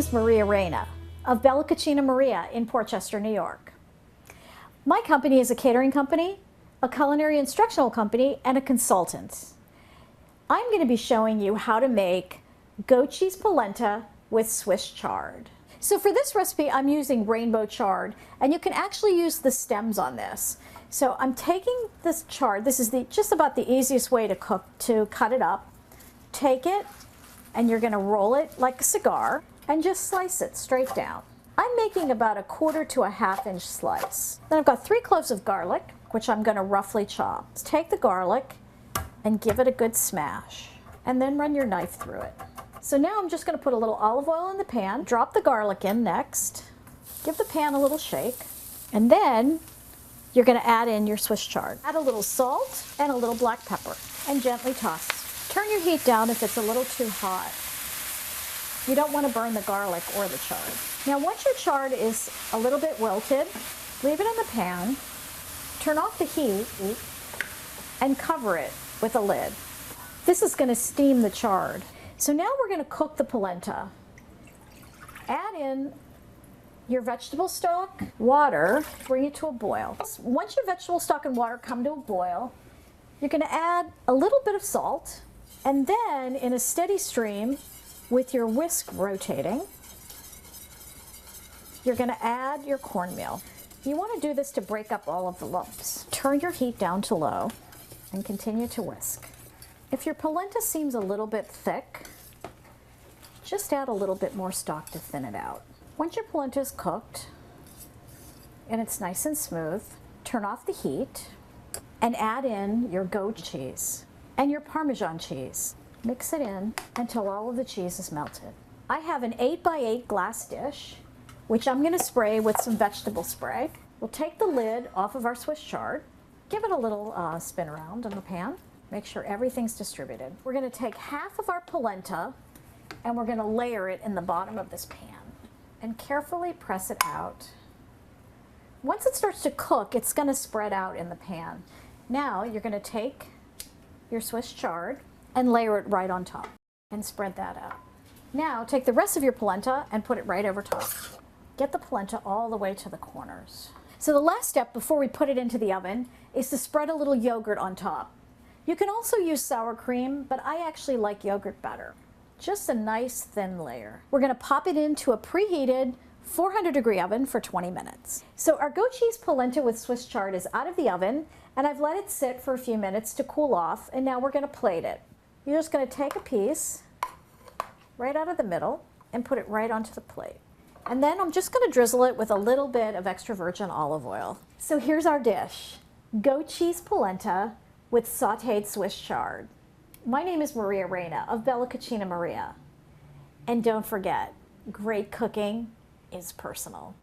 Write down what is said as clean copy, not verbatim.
is Maria Reina of Bella Cucina Maria in Port Chester, New York. My company is a catering company, a culinary instructional company, and a consultant. I'm going to be showing you how to make goat cheese polenta with Swiss chard. So for this recipe, I'm using rainbow chard, and you can actually use the stems on this. So I'm taking this chard. This is just about the easiest way to cut it up. Take it, and you're going to roll it like a cigar and just slice it straight down. I'm making about a 1/4 to a 1/2 inch slice. Then I've got 3 cloves of garlic, which I'm going to roughly chop. Take the garlic and give it a good smash, and then run your knife through it. So now I'm just going to put a little olive oil in the pan, drop the garlic in next, give the pan a little shake, and then you're going to add in your Swiss chard. Add a little salt and a little black pepper and gently toss. Turn your heat down if it's a little too hot. You don't want to burn the garlic or the chard. Now once your chard is a little bit wilted, leave it in the pan, turn off the heat, and cover it with a lid. This is going to steam the chard. So now we're going to cook the polenta. Add in your vegetable stock, water, bring it to a boil. Once your vegetable stock and water come to a boil, you're going to add a little bit of salt, and then in a steady stream with your whisk rotating, you're going to add your cornmeal. You want to do this to break up all of the lumps. Turn your heat down to low and continue to whisk. If your polenta seems a little bit thick, just add a little bit more stock to thin it out. Once your polenta is cooked and it's nice and smooth, turn off the heat and add in your goat cheese and your Parmesan cheese. Mix it in until all of the cheese is melted. I have an 8x8 glass dish, which I'm going to spray with some vegetable spray. We'll take the lid off of our Swiss chard, give it a little spin around in the pan, make sure everything's distributed. We're going to take half of our polenta and we're going to layer it in the bottom of this pan and carefully press it out. Once it starts to cook, it's going to spread out in the pan. Now you're going to take your Swiss chard and layer it right on top and spread that out. Now take the rest of your polenta and put it right over top. Get the polenta all the way to the corners. So the last step before we put it into the oven is to spread a little yogurt on top. You can also use sour cream, but I actually like yogurt better. Just a nice thin layer. We're going to pop it into a preheated 400-degree oven for 20 minutes. So our goat cheese polenta with Swiss chard is out of the oven, and I've let it sit for a few minutes to cool off, and now we're going to plate it. You're just going to take a piece right out of the middle and put it right onto the plate. And then I'm just going to drizzle it with a little bit of extra virgin olive oil. So here's our dish, goat cheese polenta with sautéed Swiss chard. My name is Maria Reina of Bella Cucina Maria. And don't forget, great cooking is personal.